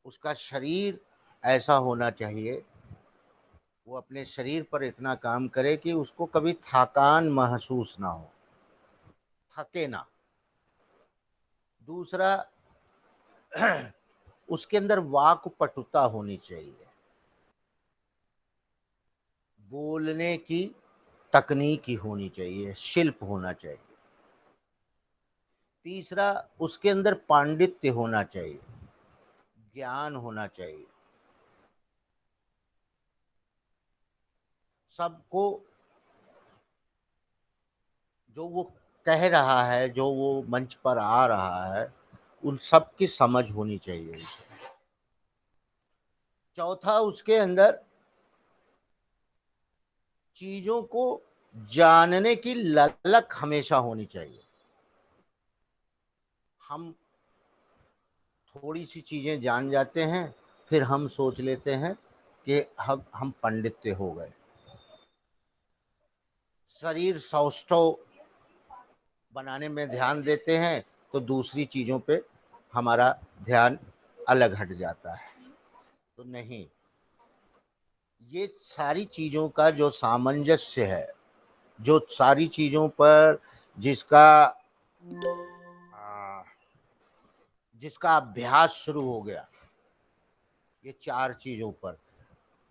उसका शरीर ऐसा होना चाहिए, वो अपने शरीर पर इतना काम करे कि उसको कभी थकान महसूस ना हो, थके ना। दूसरा, उसके अंदर वाक पटुता होनी चाहिए, बोलने की तकनीकी होनी चाहिए, शिल्प होना चाहिए। तीसरा, उसके अंदर पांडित्य होना चाहिए, ज्ञान होना चाहिए। सबको जो वो कह रहा है, जो वो मंच पर आ रहा है, उन सब की समझ होनी चाहिए उसे। चौथा, उसके अंदर चीजों को जानने की ललक हमेशा होनी चाहिए। हम थोड़ी सी चीजें जान जाते हैं, फिर हम सोच लेते हैं कि हम पंडित्य हो गए। शरीर सौष्ठव बनाने में ध्यान देते हैं तो दूसरी चीजों पे हमारा ध्यान अलग हट जाता है। तो नहीं, ये सारी चीजों का जो सामंजस्य है, जो सारी चीजों पर जिसका आ, जिसका अभ्यास शुरू हो गया, ये चार चीजों पर।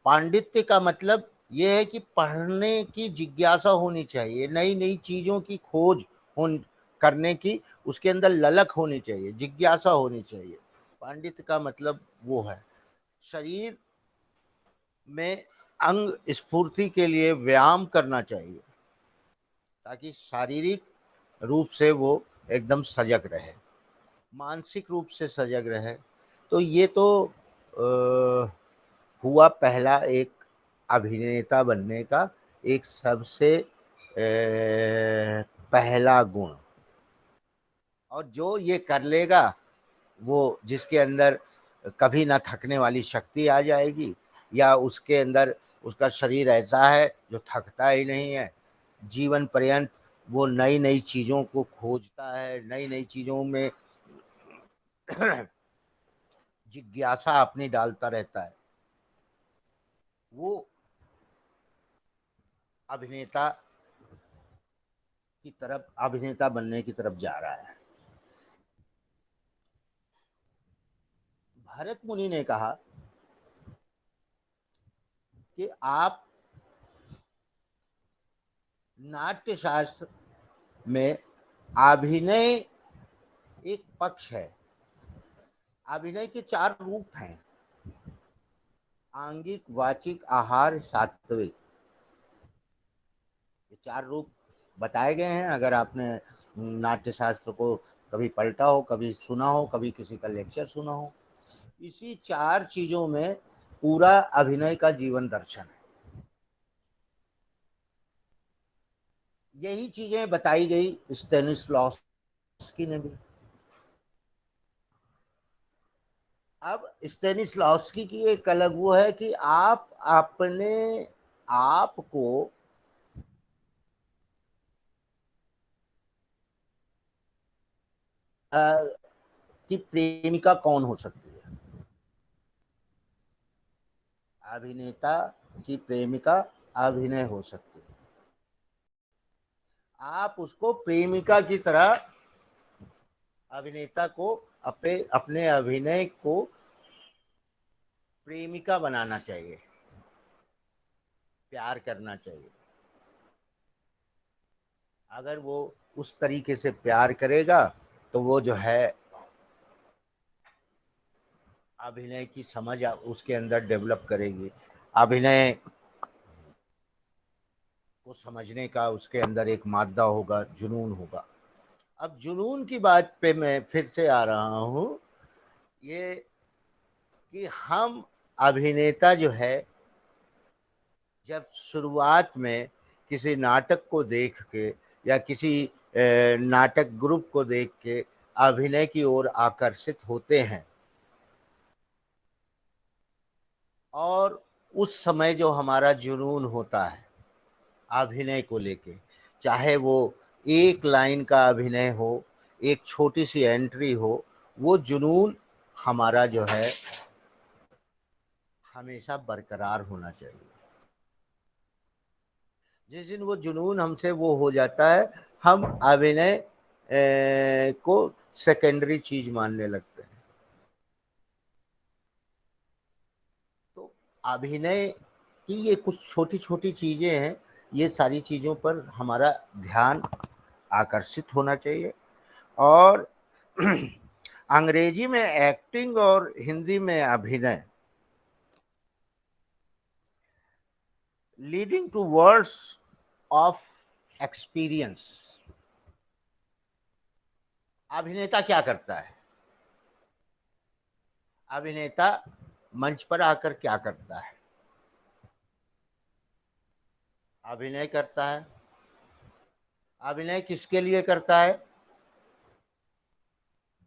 पांडित्य का मतलब ये है कि पढ़ने की जिज्ञासा होनी चाहिए, नई नई चीजों की खोज हो करने की उसके अंदर ललक होनी चाहिए, जिज्ञासा होनी चाहिए। पांडित्य का मतलब वो है। शरीर में अंग स्फूर्ति के लिए व्यायाम करना चाहिए ताकि शारीरिक रूप से वो एकदम सजग रहे, मानसिक रूप से सजग रहे। तो ये तो हुआ पहला एक अभिनेता बनने का एक सबसे पहला गुण। और जो ये कर लेगा, वो जिसके अंदर कभी ना थकने वाली शक्ति आ जाएगी, या उसके अंदर उसका शरीर ऐसा है जो थकता ही नहीं है, जीवन पर्यंत वो नई नई चीजों को खोजता है, नई नई चीजों में जिज्ञासा अपनी डालता रहता है, वो अभिनेता की तरफ, अभिनेता बनने की तरफ जा रहा है। भरत मुनि ने कहा कि आप नाट्य शास्त्र में अभिनय एक पक्ष है। अभिनय के चार रूप हैं: आंगिक, वाचिक, आहार, सात्विक। ये चार रूप बताए गए हैं। अगर आपने नाट्य शास्त्र को कभी पलटा हो, कभी सुना हो, कभी किसी का लेक्चर सुना हो, इसी चार चीजों में पूरा अभिनय का जीवन दर्शन है। यही चीजें बताई गई स्टेनिस्लॉस्की ने भी। अब स्टेनिस्लॉस्की की एक अलग वो है कि आप अपने आप को की प्रेमिका कौन हो सकती है? अभिनेता की प्रेमिका अभिनय हो सकती है। आप उसको प्रेमिका की तरह अभिनेता को अपने अपने अभिनय को प्रेमिका बनाना चाहिए, प्यार करना चाहिए। अगर वो उस तरीके से प्यार करेगा तो वो जो है अभिनय की समझ उसके अंदर डेवलप करेगी, अभिनय को समझने का उसके अंदर एक मादा होगा, जुनून होगा। अब जुनून की बात पे मैं फिर से आ रहा हूँ, ये कि हम अभिनेता जो है, जब शुरुआत में किसी नाटक को देख के या किसी नाटक ग्रुप को देख के अभिनय की ओर आकर्षित होते हैं, और उस समय जो हमारा जुनून होता है अभिनय को लेके, चाहे वो एक लाइन का अभिनय हो, एक छोटी सी एंट्री हो, वो जुनून हमारा जो है हमेशा बरकरार होना चाहिए। जिस दिन वो जुनून हमसे वो हो जाता है, हम अभिनय को सेकेंडरी चीज मानने लगते हैं। तो अभिनय की ये कुछ छोटी छोटी चीजें हैं, ये सारी चीजों पर हमारा ध्यान आकर्षित होना चाहिए। और अंग्रेजी में एक्टिंग और हिंदी में अभिनय, leading to words of experience. अभिनेता क्या करता है? अभिनेता मंच पर आकर क्या करता है? अभिनय करता है। अभिनय किसके लिए करता है?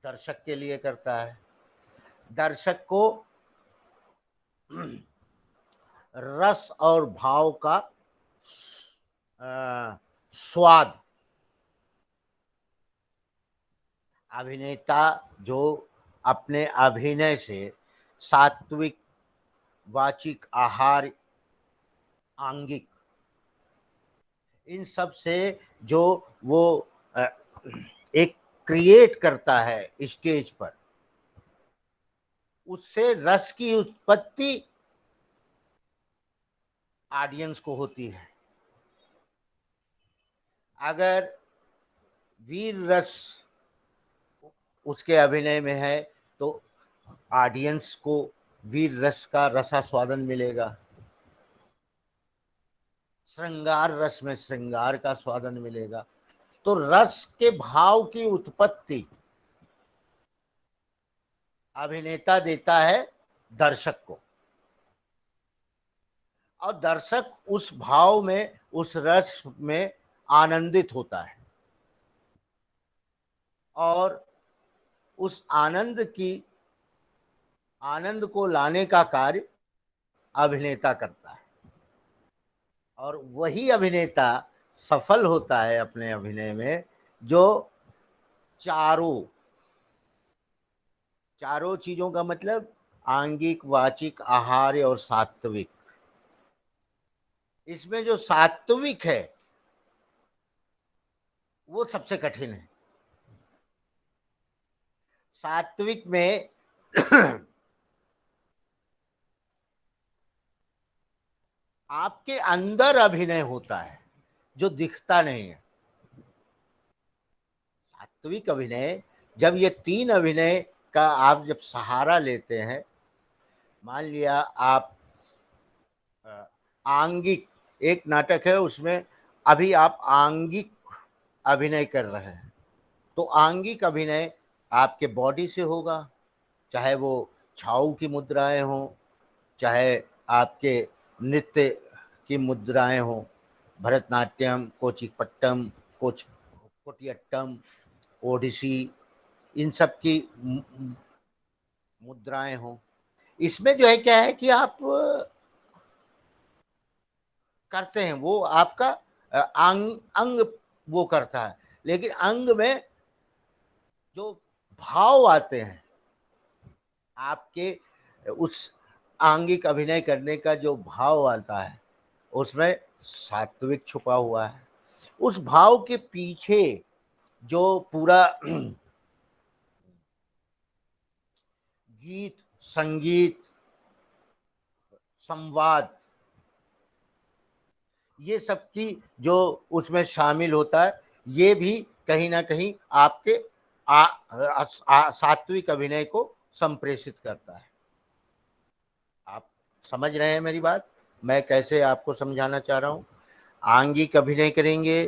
दर्शक के लिए करता है। दर्शक को रस और भाव का स्वाद, अभिनेता जो अपने अभिनय से सात्विक, वाचिक, आहार, आंगिक, इन सब से जो वो एक क्रिएट करता है स्टेज पर, उससे रस की उत्पत्ति ऑडियंस को होती है। अगर वीर रस उसके अभिनय में है तो ऑडियंस को वीर रस का रसास्वादन मिलेगा। श्रृंगार रस में श्रृंगार का स्वादन मिलेगा। तो रस के भाव की उत्पत्ति अभिनेता देता है दर्शक को, और दर्शक उस भाव में, उस रस में आनंदित होता है, और उस आनंद को लाने का कार्य अभिनेता करता है। और वही अभिनेता सफल होता है अपने अभिनय में जो चारों चारों चीजों का मतलब आंगिक, वाचिक, आहार्य और सात्विक, इसमें जो सात्विक है वो सबसे कठिन है। सात्विक में आपके अंदर अभिनय होता है जो दिखता नहीं है। सात्विक अभिनय, जब ये तीन अभिनय का आप जब सहारा लेते हैं, मान लिया आप आंगिक, एक नाटक है उसमें अभी आप आंगिक अभिनय कर रहे हैं, तो आंगिक अभिनय आपके बॉडी से होगा, चाहे वो छाऊ की मुद्राएं हों, चाहे आपके नृत्य की मुद्राएं हों, भरतनाट्यम, कोचिपट्टम, कोटियट्टम, ओडिसी, इन सब की मुद्राएं हों। इसमें जो है क्या है कि आप करते हैं, वो आपका अंग वो करता है, लेकिन अंग में जो भाव आते हैं, आपके उस आंगिक अभिनय करने का जो भाव आता है, उसमें सात्विक छुपा हुआ है। उस भाव के पीछे जो पूरा गीत, संगीत, संवाद, ये सब की जो उसमें शामिल होता है, ये भी कहीं ना कहीं आपके सात्विक अभिनय को संप्रेषित करता है। आप समझ रहे हैं मेरी बात, मैं कैसे आपको समझाना चाह रहा हूँ? आंगिक अभिनय करेंगे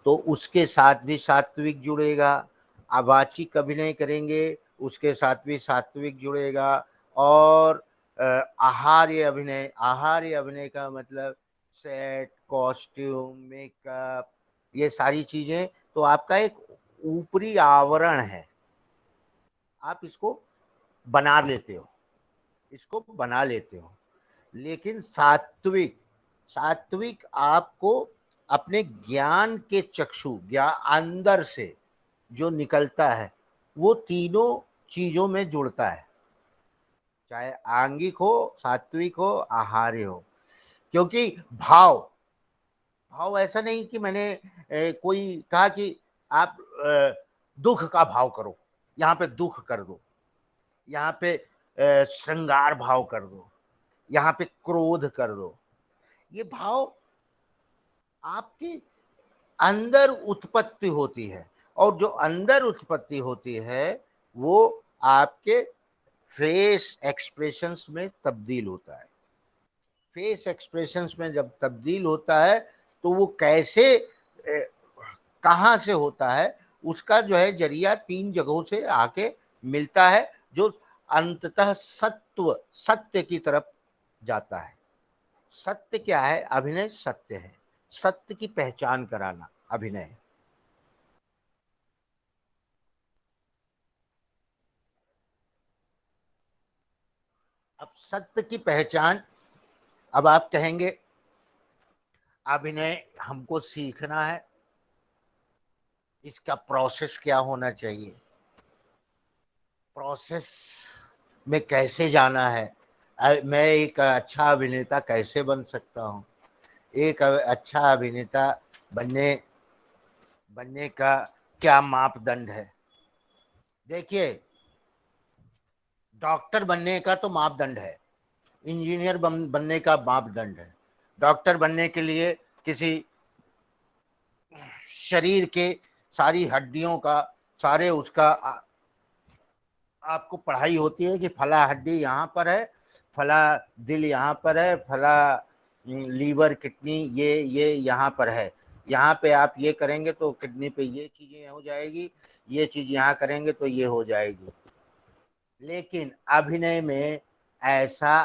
तो उसके साथ भी सात्विक जुड़ेगा, अवाचिक अभिनय करेंगे उसके साथ भी सात्विक जुड़ेगा, और आहार्य अभिनय का मतलब सेट, कॉस्ट्यूम, मेकअप, ये सारी चीजें तो आपका एक ऊपरी आवरण है, आप इसको बना लेते हो, लेकिन सात्विक आपको अपने ज्ञान के चक्षु, ज्ञान अंदर से जो निकलता है, वो तीनों चीजों में जुड़ता है, चाहे आंगिक हो, सात्विक हो, आहार्य हो। क्योंकि भाव भाव ऐसा नहीं कि मैंने कोई कहा कि आप दुख का भाव करो, यहाँ पे दुख कर दो, यहाँ पे श्रृंगार भाव कर दो, यहाँ पे क्रोध कर दो। ये भाव आपके अंदर उत्पत्ति होती है, और जो अंदर उत्पत्ति होती है वो आपके फेस एक्सप्रेशंस में तब्दील होता है। फेस एक्सप्रेशंस में जब तब्दील होता है तो वो कैसे कहाँ से होता है, उसका जो है जरिया 3 जगहों से आके मिलता है, जो अंततः सत्य की तरफ जाता है। सत्य क्या है? अभिनय सत्य है। सत्य की पहचान कराना अभिनय। अब सत्य की पहचान, अब आप कहेंगे अभिनय हमको सीखना है, इसका प्रोसेस क्या होना चाहिए, प्रोसेस में कैसे जाना है, मैं एक अच्छा अभिनेता कैसे बन सकता हूँ, एक अच्छा अभिनेता बनने बनने का क्या मापदंड है। देखिए, डॉक्टर बनने का तो मापदंड है, इंजीनियर बनने का मापदंड है। डॉक्टर बनने के लिए किसी शरीर के सारी हड्डियों का, सारे उसका आपको पढ़ाई होती है कि फला हड्डी यहाँ पर है, फला दिल यहाँ पर है, फला लीवर किडनी ये यहाँ पर है, यहाँ पे आप ये करेंगे तो किडनी पे ये चीजें हो जाएगी, ये चीज यहाँ करेंगे तो ये हो जाएगी। लेकिन अभिनय में ऐसा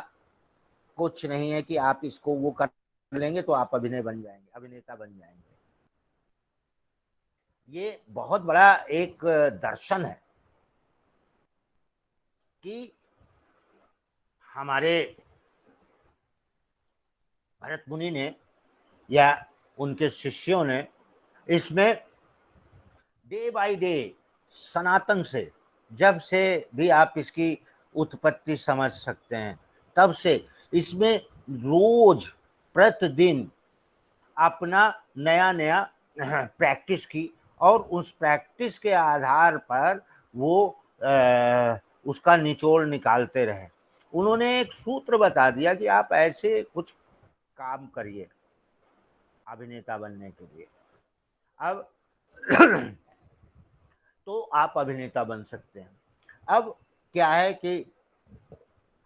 कुछ नहीं है कि आप इसको वो कर लेंगे तो आप अभिनय बन जाएंगे, अभिनेता बन जाएंगे। ये बहुत बड़ा एक दर्शन है कि हमारे भरत मुनि ने या उनके शिष्यों ने इसमें डे बाय डे सनातन से, जब से भी आप इसकी उत्पत्ति समझ सकते हैं तब से इसमें रोज प्रतिदिन अपना नया नया प्रैक्टिस की, और उस प्रैक्टिस के आधार पर वो उसका निचोड़ निकालते रहे। उन्होंने एक सूत्र बता दिया कि आप ऐसे कुछ काम करिए अभिनेता बनने के लिए, अब तो आप अभिनेता बन सकते हैं। अब क्या है कि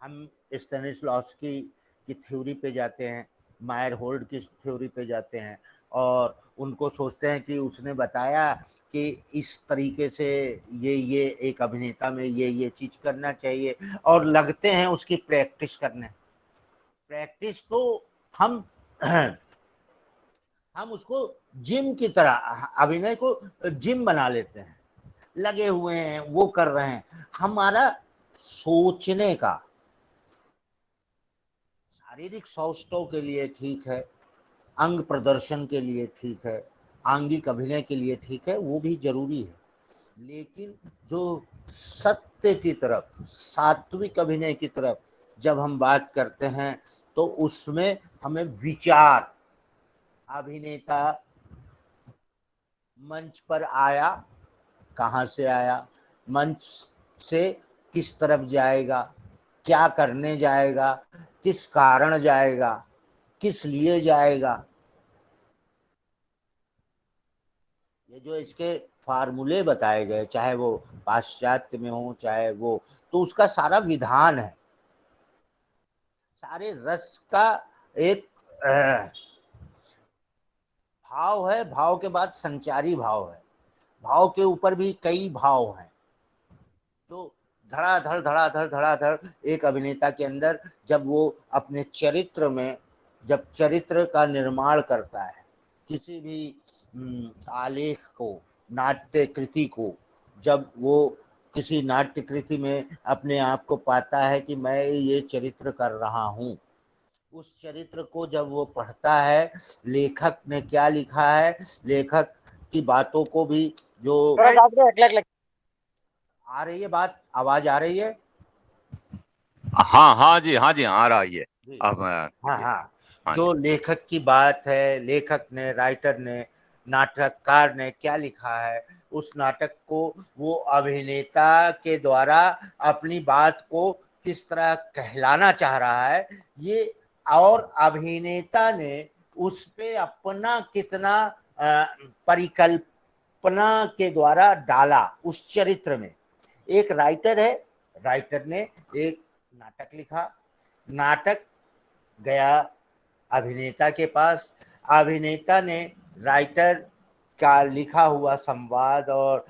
हम स्टेनिस्लॉवस्की की थ्योरी पे जाते हैं, मायर होल्ड की थ्योरी पे जाते हैं, और उनको सोचते हैं कि उसने बताया कि इस तरीके से ये एक अभिनेता में ये चीज करना चाहिए, और लगते हैं उसकी प्रैक्टिस करने। प्रैक्टिस तो हम हम उसको जिम की तरह, अभिनय को जिम बना लेते हैं, लगे हुए हैं, वो कर रहे हैं। हमारा सोचने का, शारीरिक सौष्ठव के लिए ठीक है, अंग प्रदर्शन के लिए ठीक है, आंगिक अभिनय के लिए ठीक है, वो भी जरूरी है। लेकिन जो सत्य की तरफ, सात्विक अभिनय की तरफ जब हम बात करते हैं तो उसमें हमें विचार, अभिनेता मंच पर आया, कहाँ से आया, मंच से किस तरफ जाएगा, क्या करने जाएगा, किस कारण जाएगा, किस लिए जाएगा, ये जो इसके फार्मूले बताए गए, चाहे वो पाश्चात्य में हो चाहे वो, तो उसका सारा विधान है, सारे रस का एक भाव है। भाव के बाद संचारी भाव है, भाव के ऊपर भी कई भाव हैं, तो धड़ाधड़ एक अभिनेता के अंदर जब वो अपने चरित्र में, जब चरित्र का निर्माण करता है, किसी भी आलेख को, नाट्य कृति को, जब वो किसी नाट्य कृति में अपने आप को पाता है कि मैं ये चरित्र कर रहा हूँ, उस चरित्र को जब वो पढ़ता है, लेखक ने क्या लिखा है, लेखक की बातों को भी जो आ रही है बात, आवाज आ रही है? हाँ हाँ जी, हाँ जी, आ रहा है ये। जी। अब हाँ कीजिए। हाँ। हाँ जी। जो लेखक की बात है, लेखक ने, राइटर ने, नाटककार ने क्या लिखा है, उस नाटक को वो अभिनेता के द्वारा अपनी बात को किस तरह कहलाना चाह रहा है, ये, और अभिनेता ने उस पे अपना कितना परिकल्पना के द्वारा डाला उस चरित्र में। एक राइटर है, राइटर ने एक नाटक लिखा, नाटक गया अभिनेता के पास, अभिनेता ने राइटर का लिखा हुआ संवाद और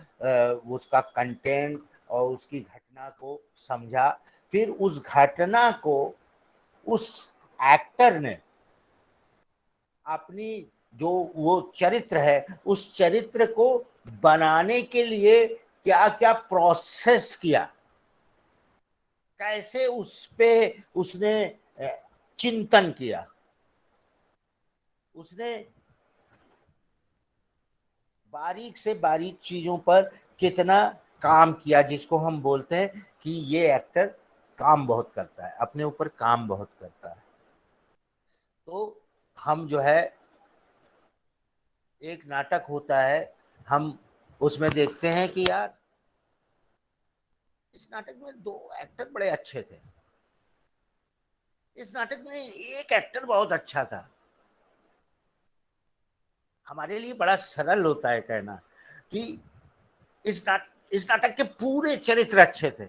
उसका कंटेंट और उसकी घटना को समझा, फिर उस घटना को उस एक्टर ने अपनी, जो वो चरित्र है, उस चरित्र को बनाने के लिए क्या क्या प्रोसेस किया, कैसे उस पे उसने चिंतन किया, उसने बारीक से बारीक चीजों पर कितना काम किया, जिसको हम बोलते हैं कि ये एक्टर काम बहुत करता है, अपने ऊपर काम बहुत करता है। तो हम जो है, एक नाटक होता है, हम उसमें देखते हैं कि यार इस नाटक में दो एक्टर बड़े अच्छे थे, इस नाटक में एक एक्टर बहुत अच्छा था। हमारे लिए बड़ा सरल होता है कहना कि इस नाटक के पूरे चरित्र अच्छे थे।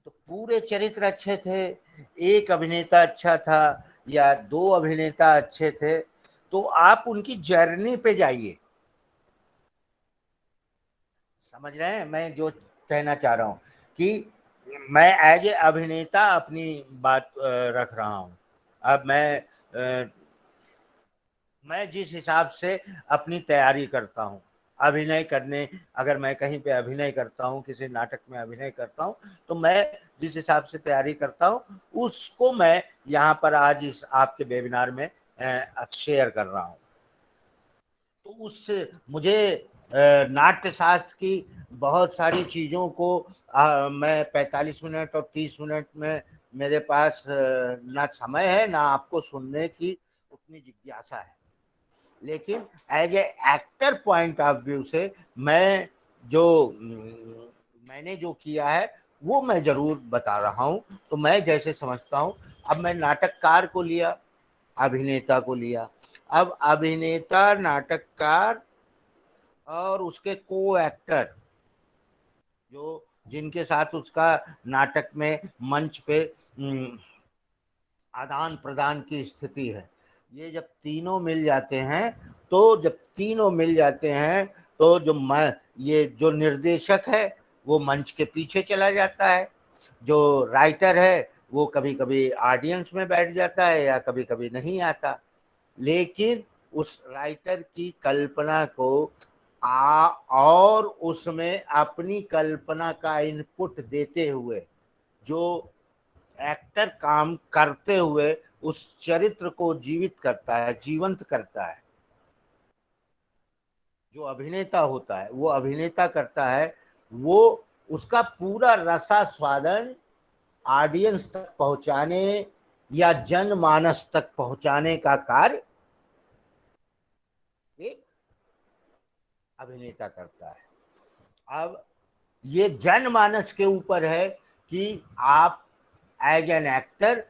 तो पूरे चरित्र अच्छे थे, एक अभिनेता अच्छा था या दो अभिनेता अच्छे थे, तो आप उनकी जर्नी पे जाइए। समझ रहे हैं मैं जो कहना चाह रहा हूं, कि मैं एज ए अभिनेता अपनी बात रख रहा हूं। अब मैं जिस हिसाब से अपनी तैयारी करता हूँ अभिनय करने, अगर मैं कहीं पे अभिनय करता हूँ, किसी नाटक में अभिनय करता हूँ, तो मैं जिस हिसाब से तैयारी करता हूँ उसको मैं यहाँ पर आज इस आपके वेबिनार में शेयर कर रहा हूँ। तो उससे मुझे नाट्य शास्त्र की बहुत सारी चीज़ों को मैं 45 मिनट और 30 मिनट में मेरे पास ना समय है, ना आपको सुनने की उतनी जिज्ञासा है। लेकिन as a actor point of view से मैं जो मैंने जो किया है वो मैं जरूर बता रहा हूं। तो मैं जैसे समझता हूं, अब मैं नाटककार को लिया, अभिनेता को लिया, अब अभिनेता, नाटककार और उसके को एक्टर, जो जिनके साथ उसका नाटक में मंच पे आदान प्रदान की स्थिति है, ये जब तीनों मिल जाते हैं, तो जब तीनों मिल जाते हैं तो जो मैं, ये जो निर्देशक है वो मंच के पीछे चला जाता है, जो राइटर है वो कभी कभी ऑडियंस में बैठ जाता है या कभी कभी नहीं आता। लेकिन उस राइटर की कल्पना को और उसमें अपनी कल्पना का इनपुट देते हुए जो एक्टर काम करते हुए उस चरित्र को जीवित करता है, जीवंत करता है, जो अभिनेता होता है वो अभिनेता करता है, वो उसका पूरा रसास्वादन ऑडियंस तक पहुंचाने या जनमानस तक पहुंचाने का कार्य एक अभिनेता करता है। अब ये जनमानस के ऊपर है कि आप एज एन एक्टर,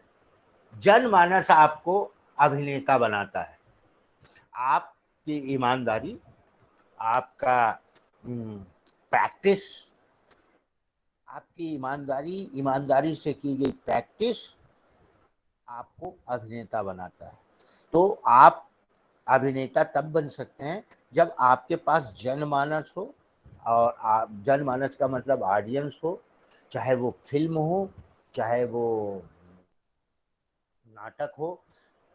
जनमानस आपको अभिनेता बनाता है। आपकी ईमानदारी, आपका प्रैक्टिस, आपकी ईमानदारी, ईमानदारी से की गई प्रैक्टिस आपको अभिनेता बनाता है। तो आप अभिनेता तब बन सकते हैं जब आपके पास जनमानस हो, और जनमानस का मतलब ऑडियंस हो, चाहे वो फिल्म हो, चाहे वो नाटक हो,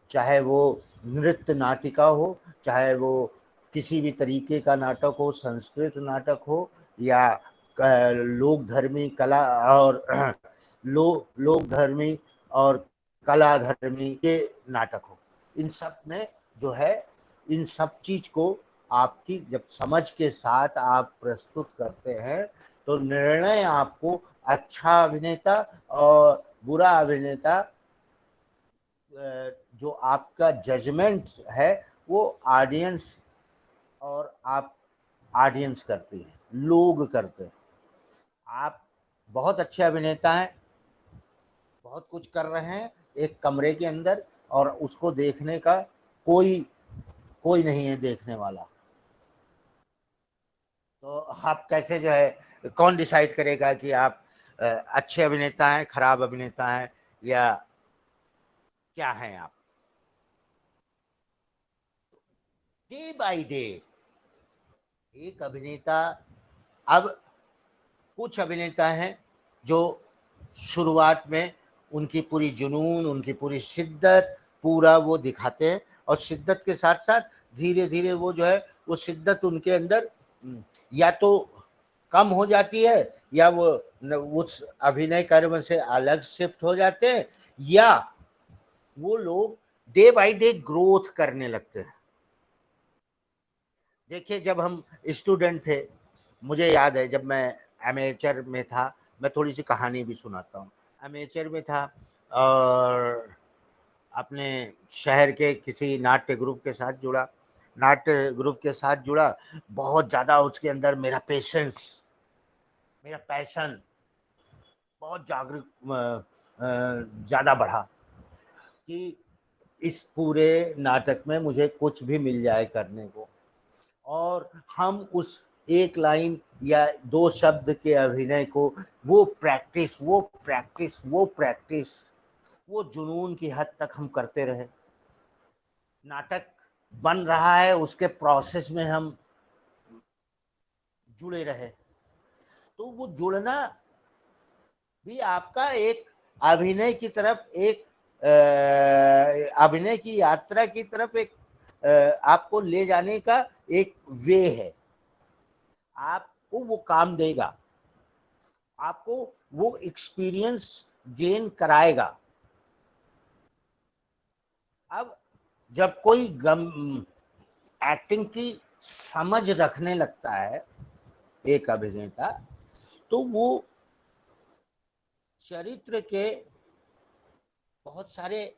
चाहे वो नृत्य नाटिका हो, चाहे वो किसी भी तरीके का नाटक हो, संस्कृत नाटक हो या लोक धर्मी कला और लोक धर्मी और कला धर्मी के नाटक हो, इन सब में जो है, इन सब चीज को आपकी जब समझ के साथ आप प्रस्तुत करते हैं तो निर्णय आपको अच्छा अभिनेता और बुरा अभिनेता, जो आपका जजमेंट है वो ऑडियंस और आप ऑडियंस करती है, लोग करते हैं। आप बहुत अच्छे अभिनेता हैं, बहुत कुछ कर रहे हैं एक कमरे के अंदर, और उसको देखने का कोई कोई नहीं है देखने वाला। तो आप कैसे जो है, कौन डिसाइड करेगा कि आप अच्छे अभिनेता हैं, खराब अभिनेता हैं, या क्या हैं आप? डे बाय डे एक अभिनेता, अब कुछ अभिनेता हैं जो शुरुआत में उनकी पूरी जुनून, उनकी पूरी शिद्दत पूरा वो दिखाते हैं, और शिद्दत के साथ साथ धीरे धीरे वो जो है वो शिद्दत उनके अंदर या तो कम हो जाती है, या वो उस अभिनय कर्म से अलग शिफ्ट हो जाते हैं, या वो लोग डे बाय डे ग्रोथ करने लगते हैं। देखिए, जब हम स्टूडेंट थे, मुझे याद है जब मैं एमेचर में था, मैं थोड़ी सी कहानी भी सुनाता हूँ। एमेचर में था और अपने शहर के किसी नाट्य ग्रुप के साथ जुड़ा, नाट्य ग्रुप के साथ जुड़ा, बहुत ज़्यादा उसके अंदर मेरा पेशेंस, मेरा पैशन बहुत जागरूक ज़्यादा बढ़ा कि इस पूरे नाटक में मुझे कुछ भी मिल जाए करने को, और हम उस एक लाइन या दो शब्द के अभिनय को वो प्रैक्टिस वो प्रैक्टिस वो प्रैक्टिस वो जुनून की हद तक हम करते रहे। नाटक बन रहा है उसके प्रोसेस में हम जुड़े रहे। तो वो जुड़ना भी आपका एक अभिनय की तरफ, एक अभिनय की यात्रा की तरफ एक आपको ले जाने का एक वे है। आपको वो काम देगा, आपको वो एक्सपीरियंस गेन कराएगा। अब जब कोई गम एक्टिंग की समझ रखने लगता है एक अभिनेता, तो वो चरित्र के बहुत सारे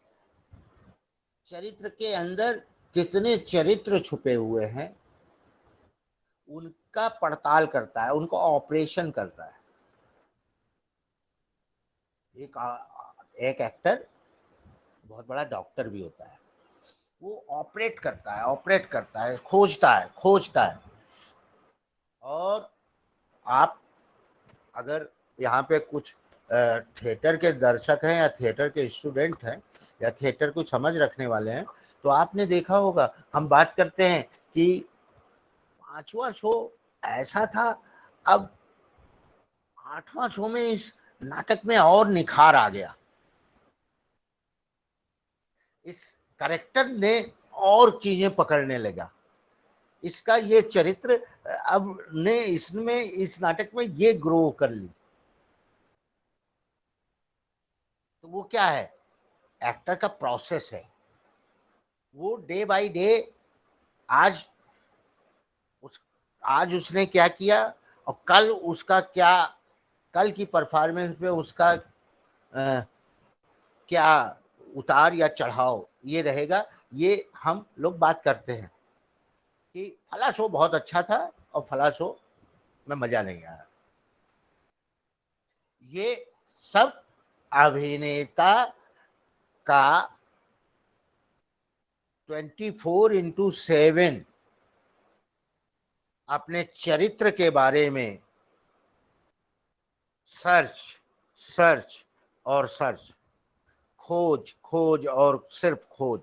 चरित्र के अंदर कितने चरित्र छुपे हुए हैं उनका पड़ताल करता है, उनका ऑपरेशन करता है। एक एक एक्टर बहुत बड़ा डॉक्टर भी होता है, वो ऑपरेट करता है, खोजता है। और आप अगर यहाँ पे कुछ थिएटर के दर्शक हैं या थिएटर के स्टूडेंट हैं या थिएटर को समझ रखने वाले हैं, तो आपने देखा होगा हम बात करते हैं कि पांचवा शो ऐसा था, अब आठवां शो में इस नाटक में और निखार आ गया, इस करेक्टर ने और चीजें पकड़ने लगा, इसका ये चरित्र अब ने इसमें इस नाटक में ये ग्रो कर ली। तो वो क्या है, एक्टर का प्रोसेस है। वो डे बाय डे आज उस आज उसने क्या किया और कल उसका क्या, कल की परफॉर्मेंस पे उसका क्या उतार या चढ़ाव ये रहेगा, ये हम लोग बात करते हैं कि फला शो बहुत अच्छा था और फला शो में मजा नहीं आया। ये सब अभिनेता का 24/7 अपने चरित्र के बारे में सर्च सर्च और सर्च, खोज खोज और सिर्फ खोज,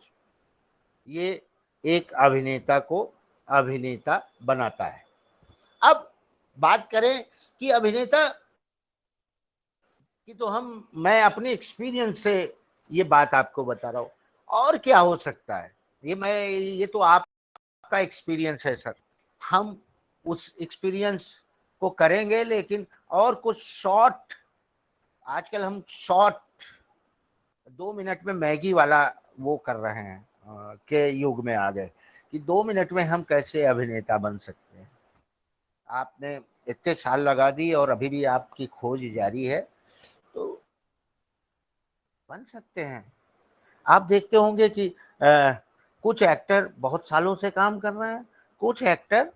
ये एक अभिनेता को अभिनेता बनाता है। अब बात करें कि अभिनेता की, तो मैं अपने एक्सपीरियंस से ये बात आपको बता रहा हूँ, और क्या हो सकता है, ये तो आपका एक्सपीरियंस है सर, हम उस एक्सपीरियंस को करेंगे, लेकिन और कुछ शॉर्ट, आजकल हम शॉर्ट 2 मिनट में मैगी वाला वो कर रहे हैं के युग में आ गए कि 2 मिनट में हम कैसे अभिनेता बन सकते हैं। आपने इतने साल लगा दिए और अभी भी आपकी खोज जारी है, तो बन सकते हैं। आप देखते होंगे कि कुछ एक्टर बहुत सालों से काम कर रहे हैं, कुछ एक्टर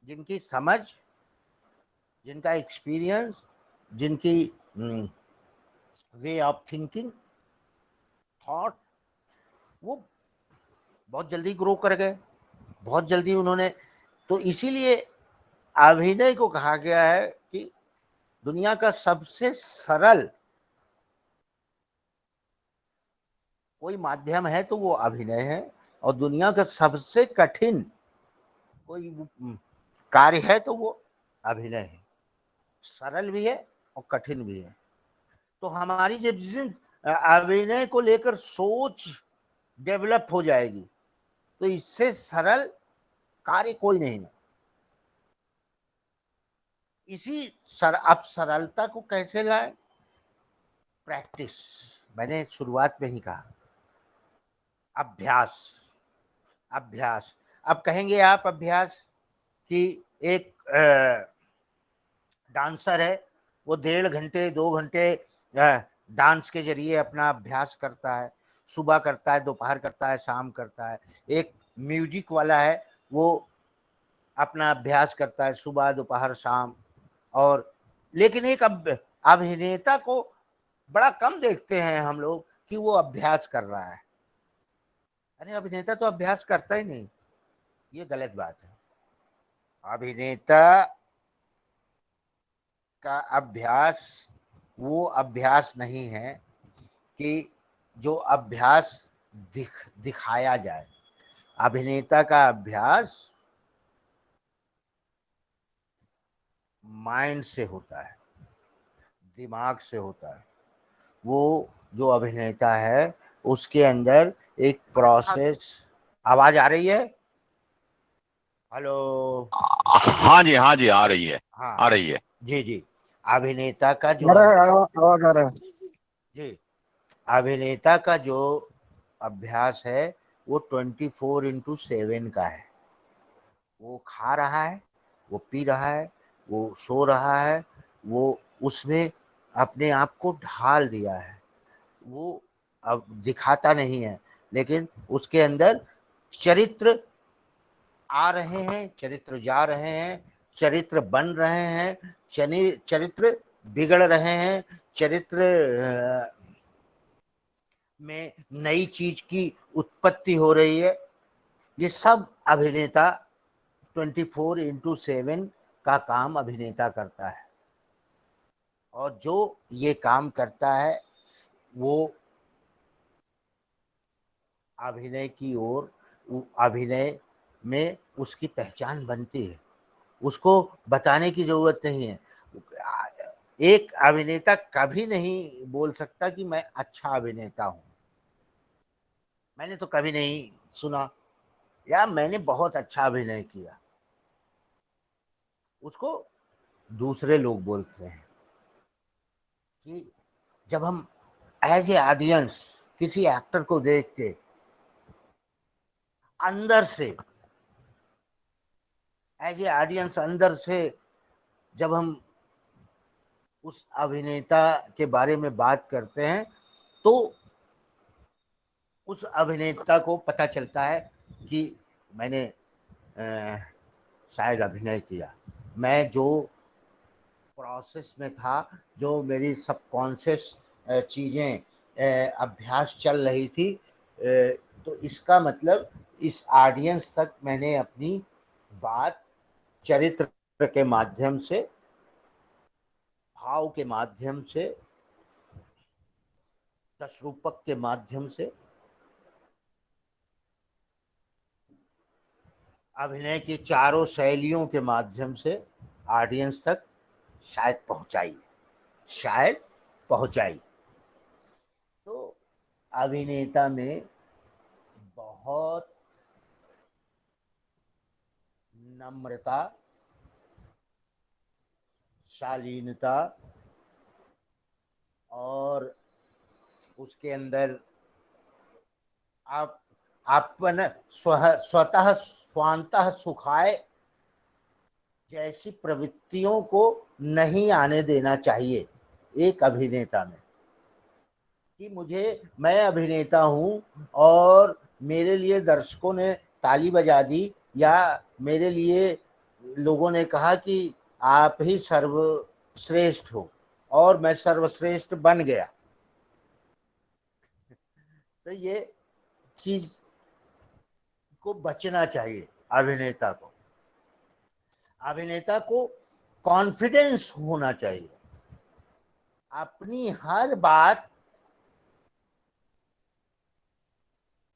जिनकी समझ, जिनका एक्सपीरियंस, जिनकी वे ऑफ थिंकिंग, थॉट, वो बहुत जल्दी ग्रो कर गए, बहुत जल्दी उन्होंने। तो इसीलिए अभिनय को कहा गया है कि दुनिया का सबसे सरल कोई माध्यम है तो वो अभिनय है, और दुनिया का सबसे कठिन कोई कार्य है तो वो अभिनय है। सरल भी है और कठिन भी है। तो हमारी जब अभिनय को लेकर सोच डेवलप हो जाएगी, तो इससे सरल कार्य कोई नहीं है। अब सरलता को कैसे लाए? प्रैक्टिस। मैंने शुरुआत में ही कहा, अभ्यास, अभ्यास। अब कहेंगे आप अभ्यास कि एक डांसर है, वो 1.5 घंटे 2 घंटे डांस के जरिए अपना अभ्यास करता है, सुबह करता है, दोपहर करता है, शाम करता है। एक म्यूजिक वाला है, वो अपना अभ्यास करता है सुबह दोपहर शाम। और लेकिन एक अभिनेता को बड़ा कम देखते हैं हम लोग कि वो अभ्यास कर रहा है। अरे अभिनेता तो अभ्यास करता ही नहीं, ये गलत बात है। अभिनेता का अभ्यास वो अभ्यास नहीं है कि जो अभ्यास दिखाया जाए। अभिनेता का अभ्यास माइंड से होता है, दिमाग से होता है। वो जो अभिनेता है उसके अंदर एक प्रोसेस। आवाज आ रही है? हेलो? हाँ जी आ रही है, हाँ, आ रही है। जी जी। अभिनेता का जो आ रहा है, आवाज आ रहा है। जी, अभिनेता का जो अभ्यास है वो 24/7 का है। वो खा रहा है, वो पी रहा है, वो सो रहा है, वो उसमें अपने आप को ढाल दिया है। वो अब दिखाता नहीं है, लेकिन उसके अंदर चरित्र आ रहे हैं, चरित्र जा रहे हैं, चरित्र बन रहे हैं, चरित्र बिगड़ रहे हैं, चरित्र में नई चीज की उत्पत्ति हो रही है। ये सब अभिनेता 24/7 का काम अभिनेता करता है। और जो ये काम करता है वो अभिनय की ओर, अभिनय में उसकी पहचान बनती है। उसको बताने की जरूरत नहीं है। एक अभिनेता कभी नहीं बोल सकता कि मैं अच्छा अभिनेता हूं। मैंने तो कभी नहीं सुना या मैंने बहुत अच्छा अभिनय किया। उसको दूसरे लोग बोलते हैं कि जब हम एज ए ऑडियंस किसी एक्टर को देख के अंदर से, एज ए ऑडियंस अंदर से जब हम उस अभिनेता के बारे में बात करते हैं, तो उस अभिनेता को पता चलता है कि मैंने शायद अभिनय किया। मैं जो प्रोसेस में था, जो मेरी सबकॉन्शियस चीज़ें अभ्यास चल रही थी, तो इसका मतलब इस ऑडियंस तक मैंने अपनी बात चरित्र के माध्यम से, भाव के माध्यम से, तसरूपक के माध्यम से, अभिनय की चारों शैलियों के माध्यम से ऑडियंस तक शायद पहुंचाई, शायद पहुंचाई। तो अभिनेता में बहुत नम्रता, शालीनता, और उसके अंदर आप अपन स्वतः स्वांतः सुखाए जैसी प्रवृत्तियों को नहीं आने देना चाहिए एक अभिनेता में, कि मैं अभिनेता हूं और मेरे लिए दर्शकों ने ताली बजा दी, या मेरे लिए लोगों ने कहा कि आप ही सर्वश्रेष्ठ हो और मैं सर्वश्रेष्ठ बन गया। तो ये चीज को बचना चाहिए अभिनेता को। अभिनेता को कॉन्फिडेंस होना चाहिए, अपनी हर बात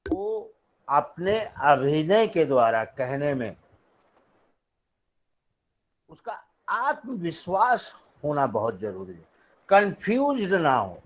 को अपने अभिनय के द्वारा कहने में उसका आत्मविश्वास होना बहुत जरूरी है, कंफ्यूज्ड ना हो।